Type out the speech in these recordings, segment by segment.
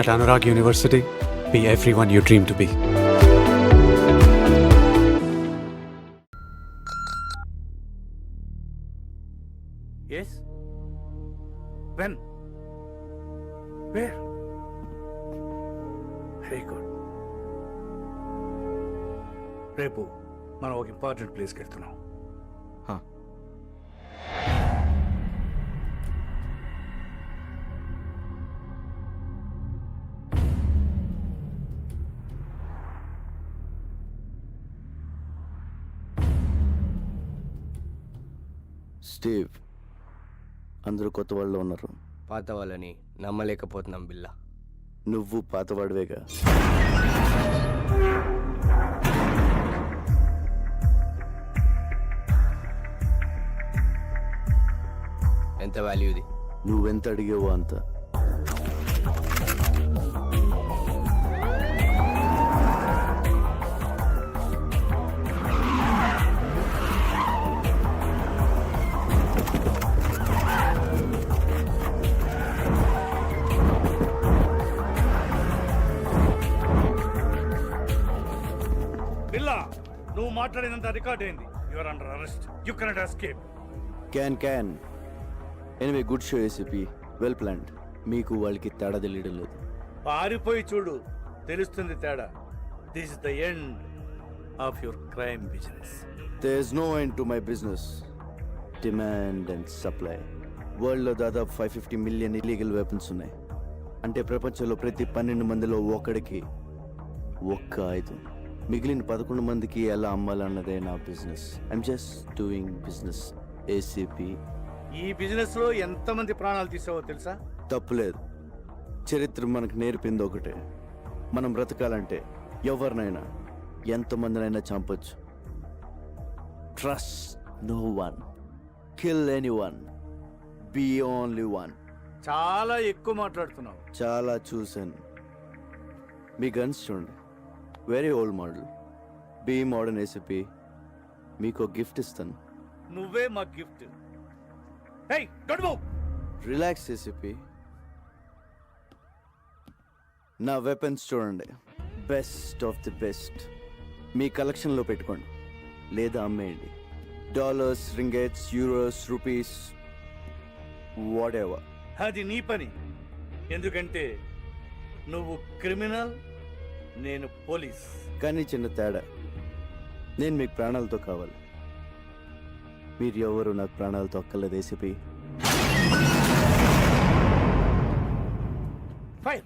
At Anurag University, be everyone you dream to be. Yes? When? Where? Very good. రేపు మనం ఒక important ప్లేస్కి వెళ్తున్నాం. స్టీవ్, అందరూ కొత్త వాళ్ళు ఉన్నారు. పాత వాళ్ళని నమ్మలేకపోతున్నాం బిల్లా. నువ్వు పాతవాడివేగా. ఎంత వాల్యూ ఇది? నువ్వెంత అడిగేవో అంత. బిల్లా, నువ్వు మాట్లాడినంత రికార్డ్ అయింది. You are under arrest. You cannot escape. Can anyway, good show ACP. Well planned. మీకు వాళ్ళకి తేడా తెలియడం లేదు. పారిపోయి చూడు, తెలుస్తుంది తేడా. This is the end of your crime business. There is no end to my business. Demand and supply. వరల్డ్లో దాదాపు 550 మిలియన్ ఇల్లీగల్ వెపన్స్ ఉన్నాయి. అంటే ప్రపంచంలో ప్రతి 12 మందిలో ఒకడికి ఒక్క ఆయుధం. మిగిలిన 11 మందికి ఎలా అమ్మాలన్నదే నా business. I'm just doing business ACP. ఈ బిజినెస్ లో ఎంతమంది ప్రాణాలు తీసావో తెలుసా? తప్పులేదు. చరిత్ర మనకు నేర్పింది ఒకటే, మనం బ్రతకాలంటే ఎవరినైనా ఎంతమందినైనా చంపొచ్చు. Trust no one, kill anyone, be only one. చాలా ఎక్కువ మాట్లాడుతున్నావు. చాలా చూశాను. మీ గన్స్ చూడండి, very old model. Be modern ACP. మీకు గిఫ్ట్ ఇస్తాను. నువ్వే మా gift. Hey, don't move. Relax ACP. నా వెపన్స్ చూడండి, బెస్ట్ ఆఫ్ ది బెస్ట్. మీ కలెక్షన్లో పెట్టుకోండి లేదా అమ్మేయండి. Dollars, ringgits, euros, rupees, whatever. అది నీ పని. ఎందుకంటే నువ్వు క్రిమినల్, నేను పోలీస్. కానీ చిన్న తేడా, నేను మీకు ప్రాణాలతో కావాలి. మీరు ఎవరు నాకు ప్రాణాలతో అక్కర్లేదు ACP. Fire.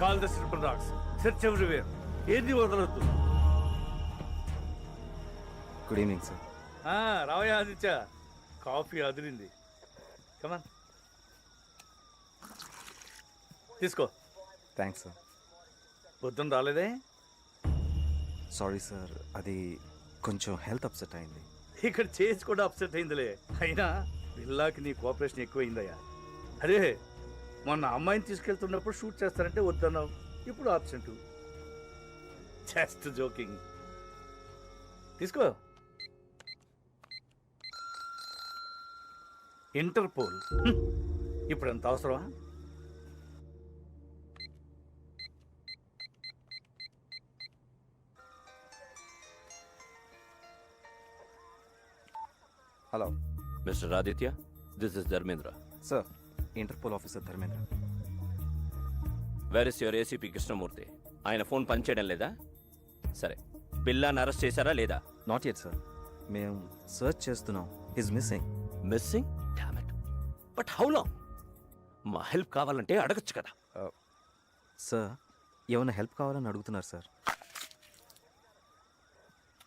Call the silver dogs, search everywhere. ఏది వదలొద్దు. Good evening sir. రావయ్య ఆదిత్య, కాఫీ అదిరింది. కమాన్ తీసుకో. Thanks sir. పొద్దున్న రాలేదే? సారీ సార్, అది కొంచెం హెల్త్ అప్సెట్ అయింది. ఇక్కడ చేసి కూడా అప్సెట్ అయిందిలే. అయినా బిల్లాకి నీ కోఆపరేషన్ ఎక్కువైందయ్యా. అరే మొన్న అమ్మాయిని తీసుకెళ్తున్నప్పుడు షూట్ చేస్తారంటే వద్దన్నావు, ఇప్పుడు ఆబ్సెంట్. Just joking. తీసుకో. ఇంటర్పోల్ ఇప్పుడు ఎంత అవసరమా? Hello mister Aditya, this is Dharmendra. Sir, Interpol officer Dharmendra. Where is your ACP Krishnamurthy? ఆయన ఫోన్ పనిచేయడం లేదా? సరే, పిల్లాన్ని అరెస్ట్ చేశారా లేదా? నాట్ యెట్ సార్, మేము సర్చ్ చేస్తున్నాం. His missing. Missing? Damn it. But how long? మా హెల్ప్ కావాలంటే అడగచ్చు కదా. సార్, ఏమైనా హెల్ప్ కావాలని అడుగుతున్నారు సార్.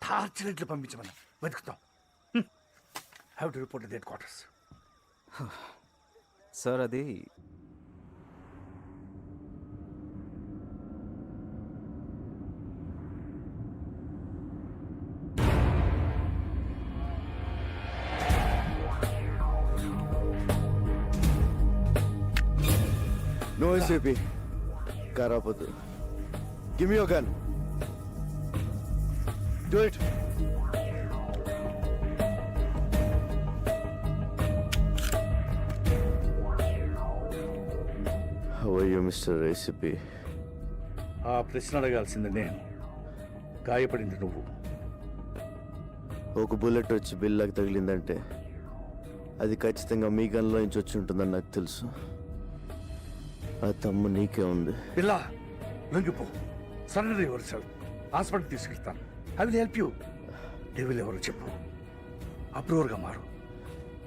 టార్చ్ పంపించమని వెతుకుతాం. Have to report the headquarters. Sir, అది నో ఎస్ఏపీ. కారాపొద్దు. Give me your gun. Do it. How are you mister ACP? ఆ ప్రశ్న అడగాల్సింది నేను, గాయపడింది నువ్వు. ఒక బుల్లెట్ వచ్చి బిల్లాకి తగిలిందంటే అది ఖచ్చితంగా మీ గన్లో నుంచి వచ్చి ఉంటుందని నాకు తెలుసు. ఆ తమ్ము నీకే ఉంది. పిల్ల లొంగిపో. Surrender yourself. హాస్పిటల్ తీసుకెళ్తాను. I will help you. Devil ఎవరు చెప్పు. అప్రూవర్గా మారు.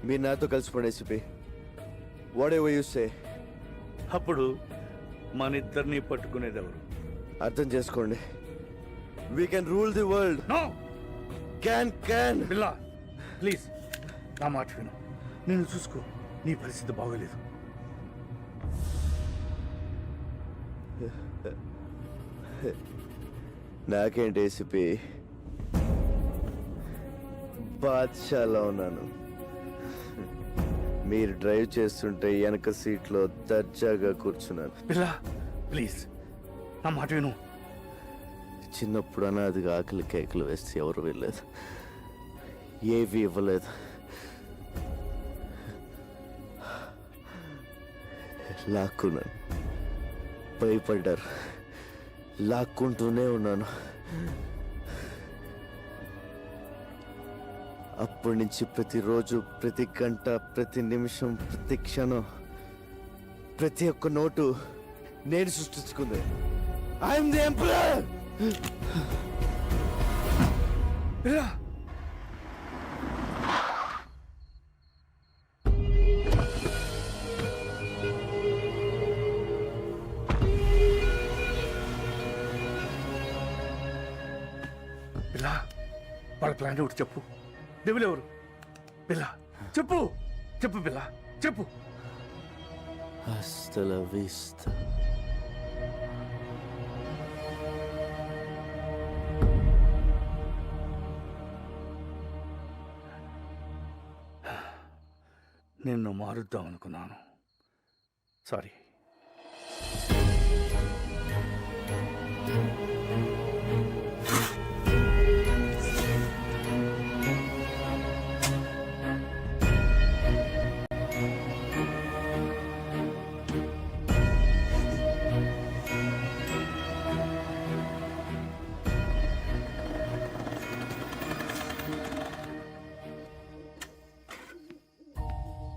మీరు నాతో కలిసిపోండి ACP. Whatever you say. అప్పుడు మన ఇద్దరిని పట్టుకునేది ఎవరు? అర్థం చేసుకోండి. We can rule the world. No. క్యాన్ పిల్ల ప్లీజ్ నా మాట విను. నేను చూసుకో. నీ పరిస్థితి బాగోలేదు. నాకేంటి ఏసీపీ, బాద్షాలో ఉన్నాను. మీరు డ్రైవ్ చేస్తుంటే వెనక సీట్లో దర్జాగా కూర్చున్నాను. పిల్ల ప్లీజ్ నా మాట విను. చిన్నప్పుడు అనాదిగా ఆకలి కేకలు వేస్తే ఎవరు వెళ్ళలేదు, ఏవి ఇవ్వలేదు. లాక్కున్నాను. భయపడ్డారు. లాక్కుంటూనే ఉన్నాను. అప్పటి నుంచి ప్రతిరోజు, ప్రతి గంట, ప్రతి నిమిషం, ప్రతి క్షణం, ప్రతి ఒక్క నోటు నేను సృష్టించుకుంది. I'm the emperor. పిల్ల పిల్ల వాళ్ళ ప్లాన్ ఒకటి చెప్పు. డెవిల్ ఎవరు? పిల్ల చెప్పు. చెప్పు పిల్ల చెప్పు. Hasta la vista. నిన్ను మారుద్దాం అనుకున్నాను. సారీ.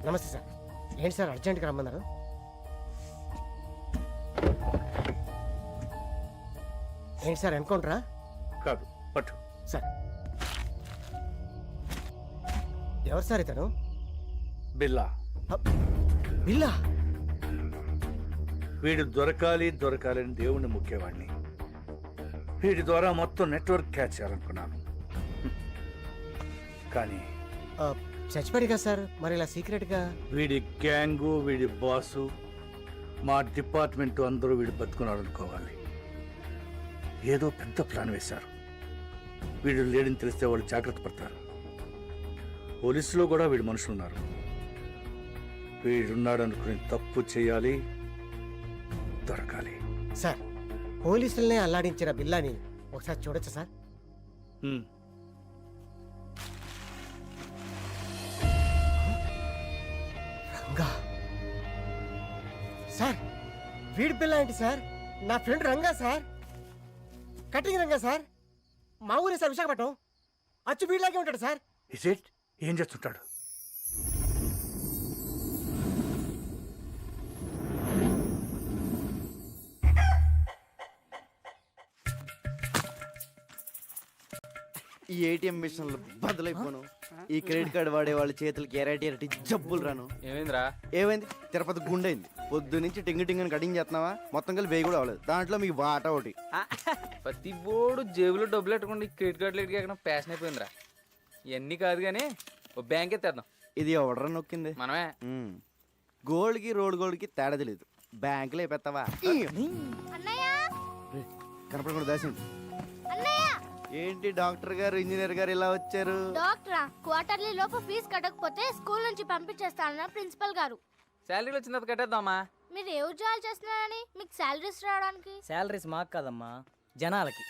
నమస్తే సార్. ఏంటి సార్ అర్జెంట్గా రమ్మన్నారు? ఏంటి సార్ ఎన్కౌంటరా? కాదు పట్టు. సార్ ఎవరు సార్ ఇతను? బిల్లా. బిల్లా? వీడు దొరకాలని దేవుణ్ణి ముఖ్యవాడిని. వీడి ద్వారా మొత్తం నెట్వర్క్ క్యాచ్ చేయాలనుకున్నాను. కానీ చచ్చిపోయాడు కదా సార్, మరి ఇలా సీక్రెట్గా? వీడి గ్యాంగు, వీడి బాసు, మా డిపార్ట్మెంట్ అందరూ వీడు బతుకున్నాడు అనుకోవాలి. ఏదో పెద్ద ప్లాన్ వేశారు. వీడు లేడని తెలిస్తే వాళ్ళు జాగ్రత్త పడతారు. పోలీసులో కూడా వీడి మనుషులు ఉన్నారు. వీడున్నాడు అనుకుని తప్పు చేయాలి, దొరకాలి. సార్, పోలీసులనే అల్లాడించిన బిల్లాని ఒకసారి చూడొచ్చా సార్? హ్మ్. రంగా సార్, వీడి బిల్లా ఏంటి సార్? నా friend Ranga sir, cutting Ranga sir, మా ఊరే సార్, విశాఖపట్నం. అచ్చు వీడిలాగే ఉంటాడు సార్. Is it? ఏం చేస్తుంటాడు? ఈ ఏటీఎం మిషన్లు బదులైపోను. ఈ క్రెడిట్ కార్డు వాడే వాళ్ళ చేతులకి ఎరటి జబ్బులు రాను. ఏమైందిరా? ఏమైంది? తిరుపతి గుండైంది. పొద్దు నుంచి టింగ్ టింగ్ అని కటింగ్ చేస్తున్నావా? మొత్తం కలిసి వేయి కూడా అవ్వలేదు. దాంట్లో మీకు వాటా ఒకటి. ప్రతి బోర్డు జేబులో డబ్బులు పెట్టుకోండి, క్రెడిట్ కార్డులు ఎక్కడ ఫ్యాషన్ అయిపోయిందిరా. ఇవన్నీ కాదు కానీ ఓ బ్యాంక్ ఎత్తేద్దాం. ఇది ఎవడరా నొక్కింది? మనమే. గోల్డ్కి గోల్డ్కి తేడా తెలియదు. బ్యాంకులో అయిపోతావా? కనపడకుండా దాసింది. ఏంటి డాక్టర్ గారు, ఇంజనీర్ గారు ఇలా వచ్చారు? డాక్టరా, క్వార్టర్లీ లోపు ఫీజు కట్టకపోతే స్కూల్ నుంచి పంపించేస్తానన్న ప్రిన్సిపల్ గారు. శాలరీలు వచ్చిన తర్వాత కట్టేద్దామా? మీరు ఏ ఉద్యోగాలు చేస్తున్నారని మీకు శాలరీస్ రావడానికి? శాలరీస్ మాకు కదమ్మా, జనాలకి.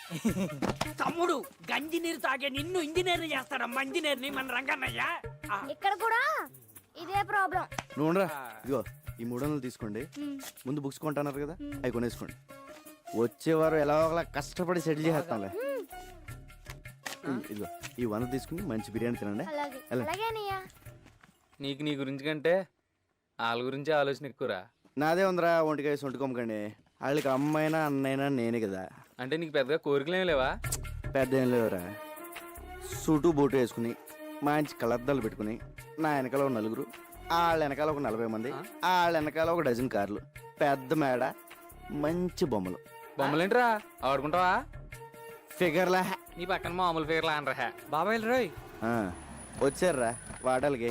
తమ్ముడు గంజి నీరు తాగే నిన్ను ఇంజనీర్ చేస్తాడమ్మా. ఇంజనీర్ ని మన రంగన్నయ్య. ఇక్కడ కూడా ఇదే ప్రాబ్లం. నువ్వు ఇదిగో ఈ 300 తీసుకోండి. ముందు బుక్స్ కొంటున్నారు కదా, అవి కొనేసుకోండి. వచ్చేవారు ఎలా ఒకలా కష్టపడి సెటిల్ చేస్తాంలే. ఇదిగో ఈ 100 తీసుకుని మంచి బిర్యానీ తినండి. అలాగే ఎలా? అలాగే అన్నయ్య. నీకు నీ గురించి కంటే వాళ్ళ గురించి ఆలోచన ఎక్కువరా. నాదే ఉందిరా, ఒంటికాయ సొంటుకోమకండి. వాళ్ళకి అమ్మైనా అన్నైనా నేనే కదా. అంటే నీకు పెద్దగా కోరికలేం లేవా? పెద్ద ఏం లేవురా. సూటు బూటు వేసుకుని మంచి కలర్దాలు పెట్టుకుని నా వెనకాల ఒక 4, వాళ్ళ వెనకాల ఒక 40 మంది, వాళ్ళ వెనకాల ఒక డజన్ కార్లు, పెద్ద మేడ, మంచి బొమ్మలు. బొమ్మలేంట్రా ఆడుకుంటావా? ఫిగర్లా. నీ పక్కన మామూలు ఫిగర్లా అనరా. బాబాయ్ రోయ్, వచ్చారా వాటాలకి?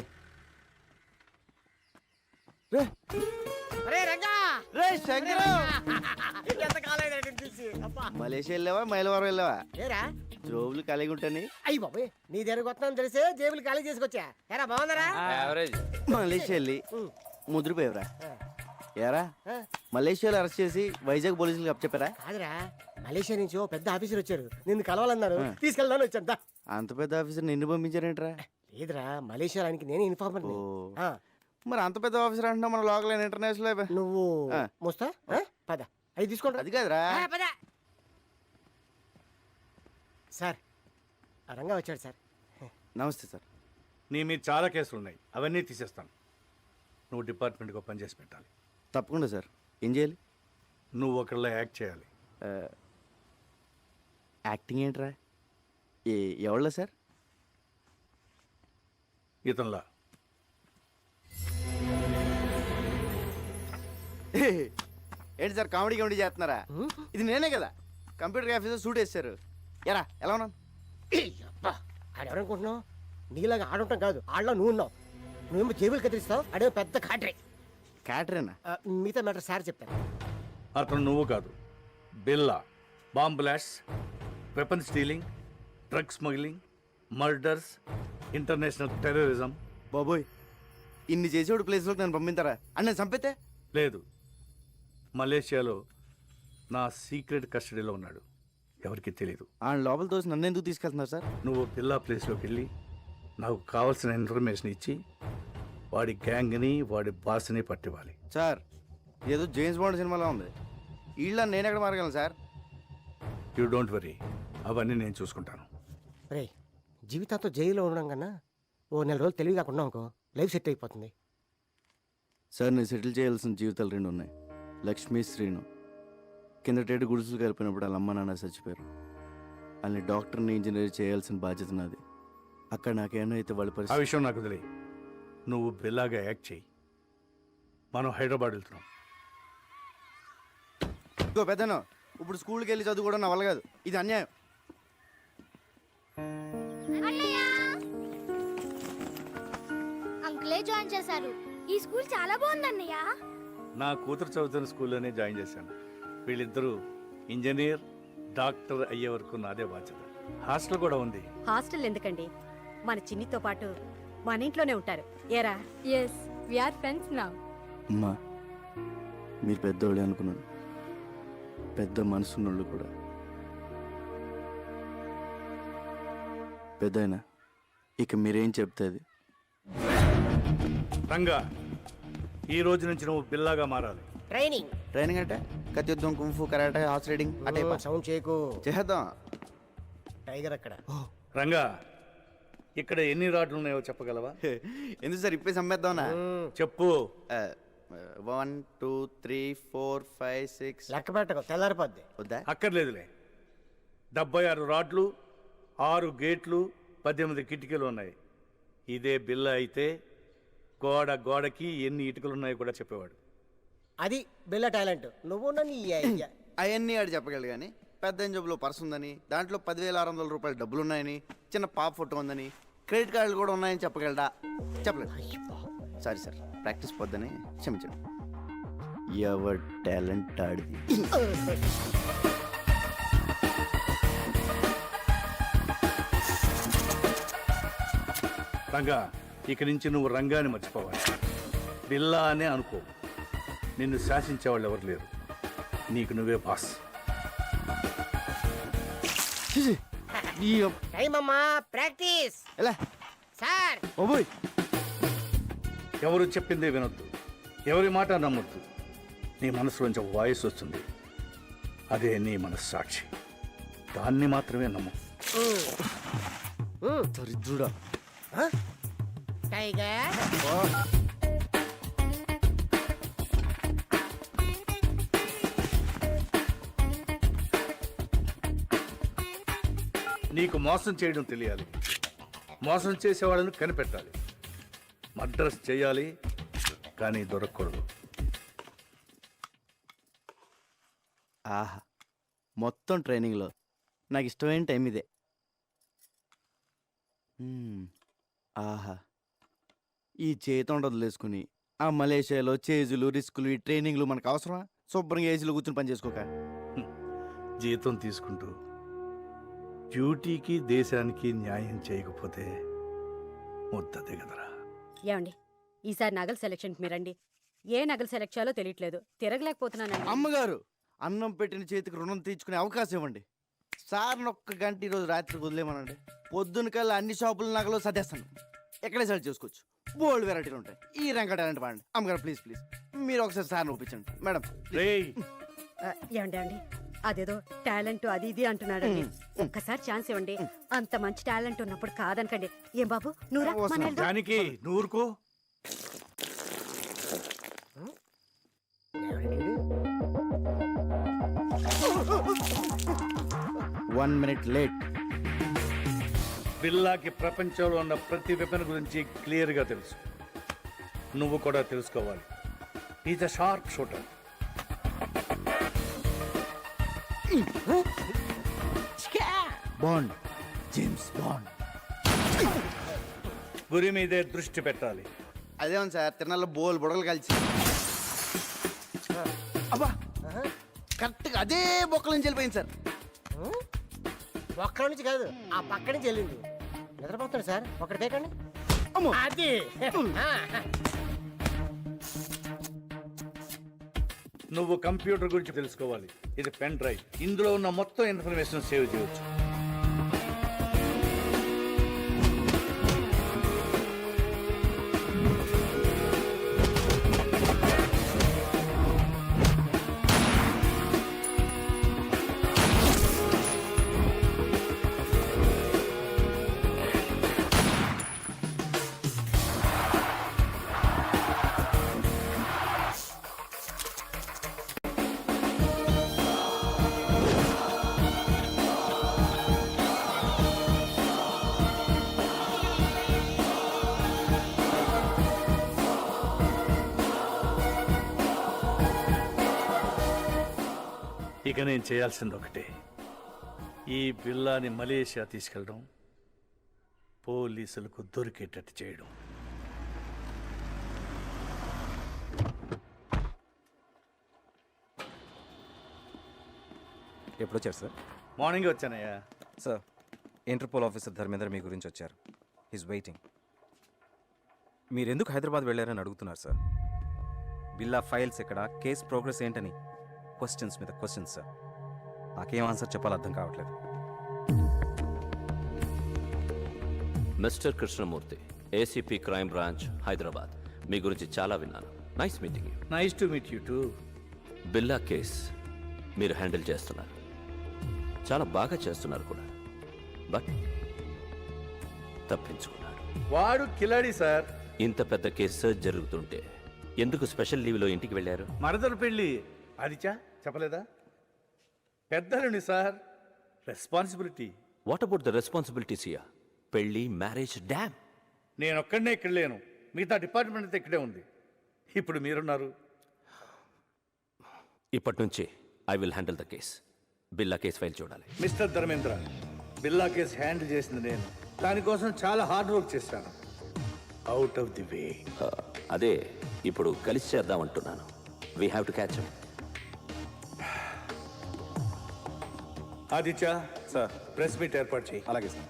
రే శంకరు, మలేషియా వెళ్ళావా మైలవరం వెళ్ళావా? ఏరా జోబులు కలిగి ఉంటాని. అయ్యి బాబాయ్, నీ దగ్గర వస్తున్నాను తెలిసే జేబులు ఖాళీ చేసుకొచ్చా. ఏరా బాగున్నారా? యావరేజ్. మలేషియా వెళ్ళి ముద్రపోయావురా. ఏరా మలేషియాలో అరెస్ట్ చేసి వైజాగ్ పోలీసులకు అప్పచెప్పారా? కాదురా, మలేషియా నుంచి ఓ పెద్ద ఆఫీసర్ వచ్చారు, నిన్ను కలవాలన్నారు, తీసుకెళ్దాను వచ్చాను. దా. అంత పెద్ద ఆఫీసర్ నిన్ను పంపించారేంట్రా? లేదురా, మలేషియా ఆయనకి నేనే ఇన్ఫార్మర్. ఓ. మరి అంత పెద్ద ఆఫీసర్ అంటున్నా మన లోకల్ ఇంటర్నేషనల్. నువ్వు మోస్తా పద, అవి తీసుకోండి. అది కాదురా. సార్, ఆ రంగా వచ్చాడు సార్. నమస్తే సార్. నీ మీద చాలా కేసులు ఉన్నాయి, అవన్నీ తీసేస్తాను. నువ్వు డిపార్ట్మెంట్కి పని చేసి పెట్టాలి. తప్పకుండా సార్. ఏం చేయాలి? నువ్వు ఒకళ్ళ యాక్ట్ చేయాలి. యాక్టింగ్ ఏంట్రా? ఎవళ్ళ సార్? ఇతనిలా. ఏంటి సార్ కామెడీ చేస్తున్నారా? ఇది నేనే కదా, కంప్యూటర్ ఆఫీసర్ సూట్ వేస్తారు. ఎరా ఎలా ఉన్నాను? ఆడెవరనుకుంటున్నావు? నీలాగా ఆడుంటాం కాదు, ఆడలో నువ్వు ఉన్నావు. నువ్వేమో జేబులు కత్తిరిస్తావు, అడే పెద్ద కాటరే. క్యాటరేనా? మిగతా మ్యాటర్ సార్ చెప్తాను. అతను నువ్వు కాదు, బిల్లా. Bomb blast, weapon stealing, drug smuggling, murders, international terrorism. బాబోయ్, ఇన్ని చేసేవాడు ప్లేస్లోకి నన్ను పంపిస్తారా? అని నేను చంపితే? లేదు, మలేషియాలో నా సీక్రెట్ కస్టడీలో ఉన్నాడు, ఎవరికి తెలియదు. ఆ లోపల తోసి నన్ను ఎందుకు తీసుకెళ్తున్నారు సార్? నువ్వు బిల్లా ప్లేస్లోకి వెళ్ళి నాకు కావాల్సిన ఇన్ఫర్మేషన్ ఇచ్చి వాడి గ్యాంగ్ని, వాడి బాస్ని పట్టివ్వాలి. సార్, ఏదో జేమ్స్ బాండ్ సినిమాలో ఉంది. వీళ్ళ నేను ఎక్కడ మారగలను సార్? యూ డోంట్ వరీ, అవన్నీ నేను చూసుకుంటాను. రే, జీవితాంతో జైల్లో ఉండడం కన్నా ఓ 4 రోజులు తెలివి కాకుండా అనుకో, లైఫ్ సెట్ అయిపోతుంది. సార్, నేను సెటిల్ చేయాల్సిన జీవితాలు 2 ఉన్నాయి. లక్ష్మీ, శ్రీను. కిందటేడు గుడుసులు కలిపినప్పుడు వాళ్ళ అమ్మ నాన్న చచ్చిపోయారు. వాళ్ళని డాక్టర్ని, ఇంజనీర్ చేయాల్సిన బాధ్యత నాది. అక్కడ నాకేమైతే వాళ్ళ ఆ పరిస్థితి. విషయం నాకు తెలియ. నువ్వు బిల్లాగా యాక్ట్ చేయి. మనం హైదరాబాద్ వెళ్తున్నాం. ఇదిగో పెద్దను, ఇప్పుడు స్కూల్కి వెళ్ళి చదువుకోవడం నా వల్ల కాదు. ఇది అన్యాయం. అంకులే జాయిన్ చేశారు. ఈ స్కూల్ చాలా బాగుంది అన్నయ్య. నా కూతురు చదువుతున్న స్కూల్లోనే జాయిన్ చేశాను. వీళ్ళిద్దరూ ఇంజనీర్, డాక్టర్ అయ్యే వరకు నాదే బాధ్యత. హాస్టల్ కూడా ఉంది. హాస్టల్ ఎందుకండి, మన చిన్నితో పాటు మన ఇంట్లోనే ఉంటారు. ఏరా? Yes we are friends now. అమ్మా, మీరు పెద్దోళ్ళే అనుకున్నాను. పెద్ద మనసున్నోళ్ళు కూడా. పెద్దయినా ఇక మీరేం చెప్తే అది. రంగా, ఈ రోజు నుంచి నువ్వు బిల్లాగా మారాలి. ట్రైనింగ్ ట్రైనింగ్ అంటే కత్తియుద్ధం, కుంఫు, కరాటే, హార్స్ రైడింగ్ అంటే సౌండ్ చేయకు. చేద్దాం. టైగర్ అక్కడ. రంగా, ఇక్కడ ఎన్ని రాడ్లు ఉన్నాయో చెప్పగలవా? ఎందుకు సార్ ఇప్పేసి అమ్మేద్దామనా? చెప్పు. 1 2 3 4 5 6. లెక్క పెట్టకు, తెల్లారిపోద్ది. వద్దా? అక్కర్లేదులే. 76 రాడ్లు, 6 గేట్లు, 18 కిటికీలు ఉన్నాయి. ఇదే బిల్ల అయితే గోడకి ఎన్ని ఇటుకలు ఉన్నాయో కూడా చెప్పేవాడు. అది బిల్ల టాలెంట్. నువ్వు నీ ఐడియా. అవన్నీ ఆడు చెప్పగలడు కానీ పెద్ద జబ్బులో పర్స్ ఉందని, దాంట్లో 10,600 రూపాయలు డబ్బులు ఉన్నాయని, చిన్న పాప ఫోటో ఉందని, క్రెడిట్ కార్డులు కూడా ఉన్నాయని చెప్పగలడా? చెప్పలేదు. సారీ సార్, ప్రాక్టీస్ పోద్దని క్షమించండి. ఎవరి టాలెంట్ ఆడిది. రంగా, ఇక నుంచి నువ్వు రంగాన్ని మర్చిపోవాలి. బిల్లా అనే అనుకో. నిన్ను శాసించేవాళ్ళు ఎవరు లేరు. నీకు నువ్వే బాస్. టైం అమ్మా, ప్రాక్టీస్. ఎలా సార్ ఓబోయ్, ఎవరు చెప్పిందే వినొద్దు, ఎవరి మాట నమ్మొద్దు. నీ మనసులోంచి ఒక వాయిస్ వస్తుంది, అదే నీ మనస్సాక్షి. దాన్ని మాత్రమే నమ్ము. దరిద్రుడా. టైగర్ నీకు మోసం చేయడం తెలియాలి, మోసం చేసేవాళ్ళని కనిపెట్టాలి. మడ్రస్ చేయాలి కానీ దొరకకూడదు. ఆహా, మొత్తం ట్రైనింగ్లో నాకు ఇష్టమైన టైం ఇదే. ఆహా, ఈ చేతి వదిలేసుకుని ఆ మలేషియాలో చేజులు, రిస్కులు, ఈ ట్రైనింగ్లు మనకు అవసరమా? శుభ్రంగా ఏసీలో కూర్చుని పని చేసుకోక. జీతం తీసుకుంటూ డ్యూటీకి దేశానికి న్యాయం చేయకపోతే ముద్ద దిగదరా. ఏమండి, ఈసారి నగల సెలక్షన్కి మీరండి. ఏ నగలు సెలెక్ట్ చేయాలో తెలియట్లేదు, తిరగలేకపోతున్నానండి. అమ్మగారు, అన్నం పెట్టిన చేతికి రుణం తీర్చుకునే అవకాశం ఇవ్వండి. సార్ని ఒక్క గంట ఈరోజు రాత్రికి వదిలేమనండి. పొద్దున కల్లా అన్ని షాపుల నగలు సర్దేస్తాను. ఎక్కడే సెలెక్ట్ చేసుకోవచ్చు. బోల్డ్ వెరైటీలు ఉంటాయి. ఈ రంగ టాలెంట్ వాడండి. అమ్మగారు ప్లీజ్ ప్లీజ్, మీరు ఒకసారి సార్ని ఒప్పించండి మేడం. రేయ్, ఏమండి అండి, అదేదో టాలెంట్ అది ఇది అంటున్నాడండి. ఒక్కసారి ఛాన్స్ ఇవ్వండి. అంత మంచి టాలెంట్ ఉన్నప్పుడు కాదనకండి. ఏం బాబు, నువ్వురా, మన వెళ్దాం. దానికి నూరుకో. 1 minute లేట్. బిల్లాకి ప్రపంచంలో ఉన్న ప్రతి వెపన్ గురించి క్లియర్గా తెలుసు. నువ్వు కూడా తెలుసుకోవాలి. Is a sharp shooter. Bond, James bond. గురి మీదే దృష్టి పెట్టాలి. అదేమో సార్, తిరణాల్లో బోల్ బుడగలు కలిసి. అబ్బా, కరెక్ట్గా అదే బొక్కల నుంచి వెళ్ళిపోయింది సార్. ఒక్క నుంచి కాదు, ఆ పక్క నుంచి వెళ్ళింది. నిద్రపోతాడు సార్, ఒకటి తేకండి. అది నువ్వు కంప్యూటర్ గురించి తెలుసుకోవాలి. ఇది పెన్ డ్రైవ్. ఇందులో ఉన్న మొత్తం ఇన్ఫర్మేషన్ సేవ్ చేయవచ్చు. ఇక నేను చేయాల్సింది ఒకటే, ఈ బిల్లాని మలేషియా తీసుకెళ్ళడం, పోలీసులకు దొరికేటట్టు చేయడం. ఎప్పుడు వచ్చారు సార్? మార్నింగ్ వచ్చానయ్యా. సార్, ఇంటర్పోల్ ఆఫీసర్ ధర్మేంద్ర మీ గురించి వచ్చారు. Is waiting. మీరు ఎందుకు హైదరాబాద్ వెళ్ళారని అడుగుతున్నారు సార్. బిల్లా ఫైల్స్ ఎక్కడ, కేస్ ప్రోగ్రెస్ ఏంటని క్వశ్చన్స్ మీద క్వశ్చన్స్ సార్. నాకేం ఆన్సర్ చెప్పాలో అర్థం కావట్లేదు. Mister Krishnamurthy, ACP crime branch, Hyderabad. మీ గురించి చాలా విన్నాను. Nice meeting you. Nice to meet you too. Billa case మీరు హ్యాండిల్ చేస్తున్నారు, చాలా బాగా చేస్తున్నారు కూడా. బట్ తప్పించుకున్నాడు. వాడు కిలాడి సార్. ఇంత పెద్ద కేసు జరుగుతుంటే ఎందుకు స్పెషల్ లీవ్లో ఇంటికి వెళ్ళారు? మరదలు పెళ్ళి అదిచా చెప్పలేదా? పెద్దలుండి sir, responsibility. What about the responsibilities ఇయా? పెళ్లి, మ్యారేజ్, డ్యామ్. నేను ఒక్కడనే ఇక్కడ లేను, మిగతా డిపార్ట్మెంట్ అంతా ఇక్కడే ఉంది. ఇప్పుడు మీరున్నారు. ఇప్పటి నుంచి I will handle the case. Billa case file చూడాలి. మిస్టర్ ధర్మేంద్ర, బిల్లా కేసు హ్యాండిల్ చేసింది నేను. దానికోసం చాలా హార్డ్ వర్క్ చేశాను. Out of the way. అదే ఇప్పుడు కలిసి చేద్దాం అంటున్నాను. We have to catch him. Aditya sir, press meet ఏర్పాటు చేయి. అలాగే sir.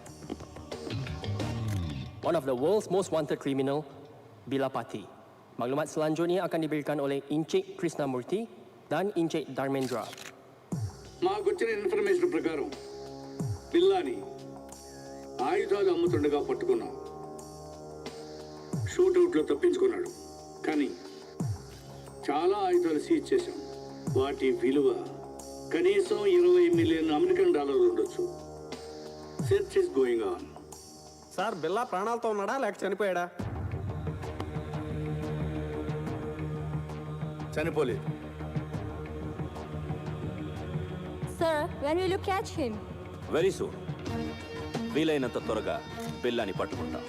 One of the world's most wanted criminal, Bila Pati. Maklumat selanjutnya akan diberikan oleh Encik Krishnamurti dan Encik Dharmendra. మాకొచ్చిన information ప్రకారం బిల్లాని ఆయుధాలు అమ్ముతుండగా పట్టుకున్నాం. షూట్అవుట్లో తప్పించుకున్నాడు, కానీ చాలా ఆయుధాలు సీజ్ చేశాం. వాటి విలువ కనీసం 20 మిలియన్ అమెరికన్ డాలర్లు ఉండొచ్చు. Search is going on. Sir బిల్లా ప్రాణాలతో ఉన్నాడా లేక చనిపోయాడా? చనిపోలేదు. Sir, when will you catch him? Very soon. వీలైనంత త్వరగా బిల్లాని పట్టుకుంటాం.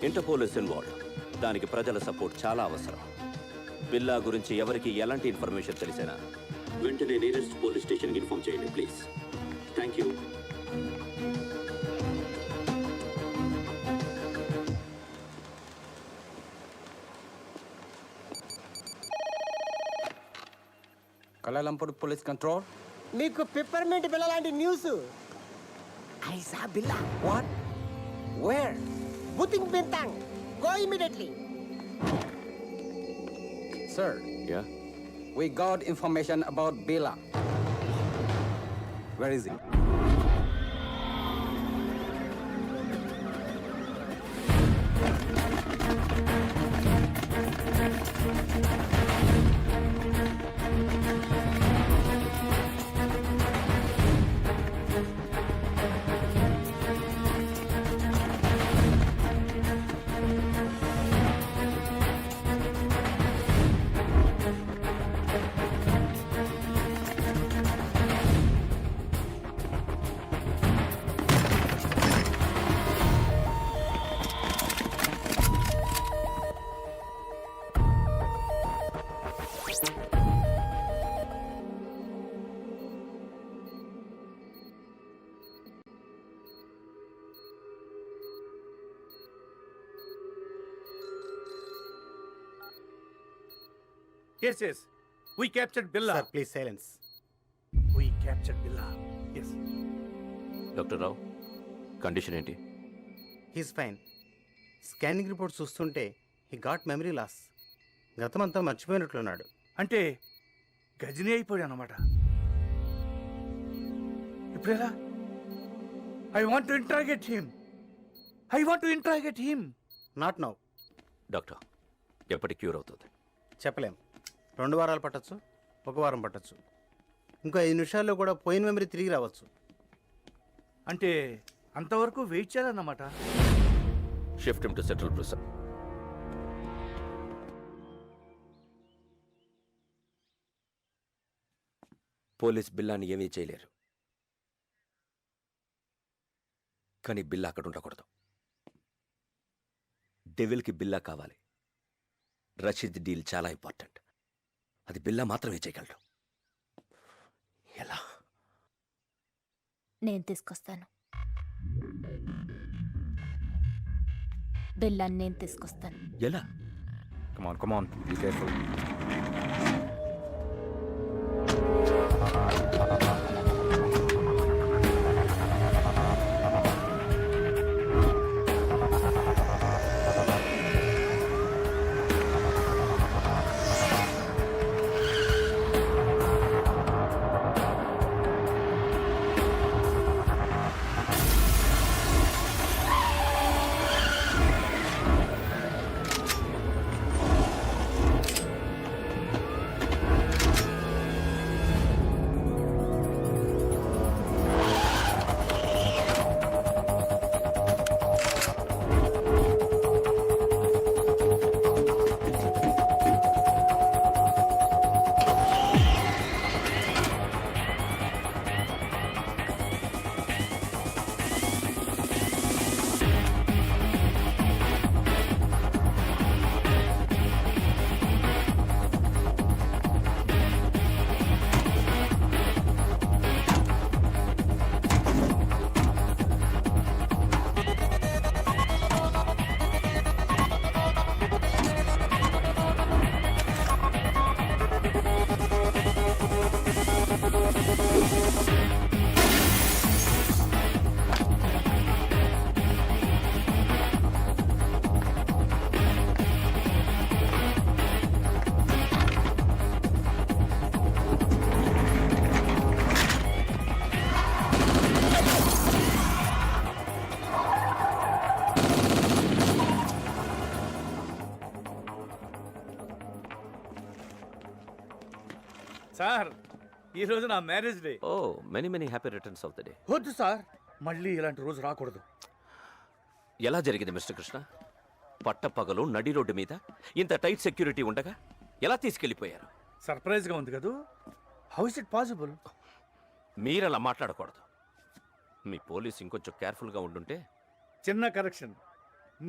Interpole is involved. దానికి ప్రజల సపోర్ట్ చాలా అవసరం. బిల్లా గురించి ఎవరికి ఎలాంటి ఇన్ఫర్మేషన్ తెలిసినా వెంటనే నియరెస్ట్ పోలీస్ స్టేషన్కి ఇన్ఫార్మ్ చేయండి please. Thank you. Kuala Lumpur Police Control. మీకు పిప్పర్మెంట్ బిల్ల లాంటి న్యూస్. ఐసా బిల్లా. What? Where? బుతింగ్ Bintang. Go immediately. Sir, yeah, we got information about Bila. Where is he? Yes, yes. We captured Billa. Sir please silence. We captured Billa. Yes. Doctor Rao, condition ఏంటి? He's fine. Scanning report చూస్తుంటే he got memory loss. గతమంతా మర్చిపోయినట్లున్నాడు. అంటే గజనీ అయిపోయాడు అన్నమాట. ఇప్పుడు ఎలా? I want to interrogate him. Not now. Doctor, ఎప్పటి క్యూర్ అవుతుంది? చెప్పలేం. 2 వారాలు పట్టచ్చు, 1 వారం పట్టచ్చు, ఇంకో 5 నిమిషాల్లో కూడా పోయిన మెమరీ తిరిగి రావచ్చు. అంటే అంతవరకు వెయిట్ చేయాలన్నమాట. Shift him to central prison. Police బిల్లాని ఏమీ చేయలేరు, కానీ బిల్లా అక్కడ ఉండకూడదు. డెవిల్కి బిల్లా కావాలి. రషీద్ డీల్ చాలా ఇంపార్టెంట్. అది బిల్లా మాత్రమే చేయగలడు. ఎలా? నేను తీసుకొస్తాను. బిల్లాన్ని నేను తీసుకొస్తాను. ఎలా? కమాన్ బీ కేర్ఫుల్. సార్, ఈరోజు నా marriage day. Oh many happy returns of the day. వద్దు సార్, మళ్ళీ ఇలాంటి రోజు రాకూడదు. ఎలా జరిగింది మిస్టర్ కృష్ణ? పట్టపగలు నడి రోడ్డు మీద ఇంత టైట్ సెక్యూరిటీ ఉండగా ఎలా తీసుకెళ్లిపోయారు? సర్ప్రైజ్గా ఉంది కదూ. How is it possible? మీరలా మాట్లాడకూడదు. మీ పోలీస్ ఇంకొంచెం కేర్ఫుల్గా ఉండుంటే. చిన్న కరెక్షన్,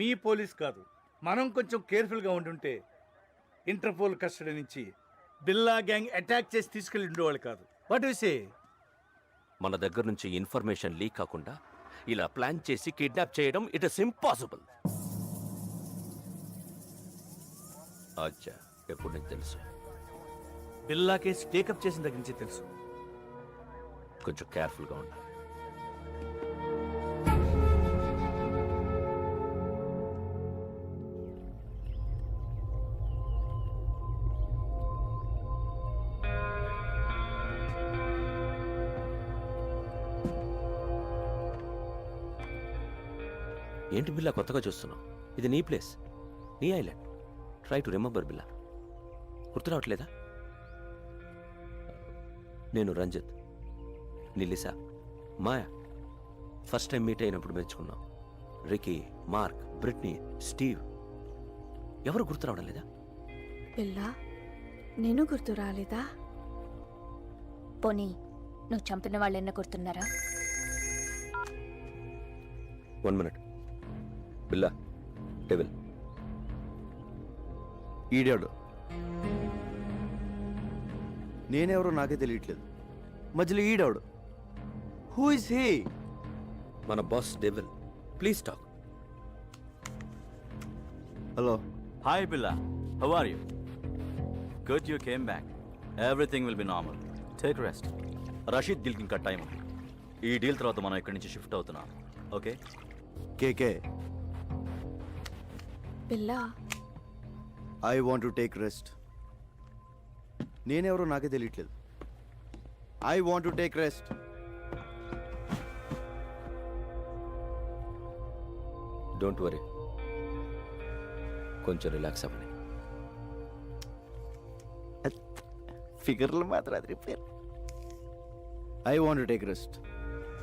మీ పోలీస్ కాదు, మనం కొంచెం కేర్ఫుల్గా ఉండుంటే ఇంటర్పోల్ కస్టడీ నుంచి బిల్లా గ్యాంగ్ అటాక్ చేసి తీసుకెళ్ళి ఉండేవాళ్ళు కాదు. What you say? మన దగ్గర నుంచి ఇన్ఫర్మేషన్ లీక్ కాకుండా ఇలా ప్లాన్ చేసి కిడ్నాప్ చేయడం ఇట్ ఇస్ ఇంపాసిబుల్. అచ్చా, ఎప్పుడు నీకు తెలుసు? బిల్లా కేసు టేకప్ చేసిన దగ్గర నుంచి తెలుసు. కొంచెం కేర్ఫుల్గా ఉండాలి. ఏంటి బిల్లా కొత్తగా చూస్తున్నావు? ఇది నీ ప్లేస్, నీ ఐలాండ్. ట్రై టు రిమెంబర్ బిల్లా. గుర్తు రావట్లేదా? నేను రంజిత్, నిలిసా, మాయా ఫస్ట్ టైం మీట్ అయినప్పుడు మెచ్చుకున్నాం. Ricky, Mark, Britney, Steve. ఎవరు గుర్తు రావడం లేదా? బిల్లా, నేను గుర్తు రాలేదా? పోనీ నువ్వు చంపిన వాళ్ళెన్న గుర్తున్నారా? 1 minute. బిల్లా, డెవిల్. ఈడాడు. నేనెవరో నాకే తెలియట్లేదు. మధ్యలో ఈడాడు. Who is he? మన boss devil. Please talk. Hello. Hi Billa, how are you? Good you came back. Everything will be normal. Take rest. Rasheed డీల్కి ఇంకా టైం ఉంది. ఈ డీల్ తర్వాత మనం ఇక్కడి నుంచి షిఫ్ట్ అవుతున్నాం. Okay? KK. Billa, I want to take rest. నేనెవరో నాకే తెలియట్లేదు. I want to take rest. Don't worry, కొంచెం రిలాక్స్ అవ్వండి. ఫిగర్లు మాత్రం అది repair. I want to take rest.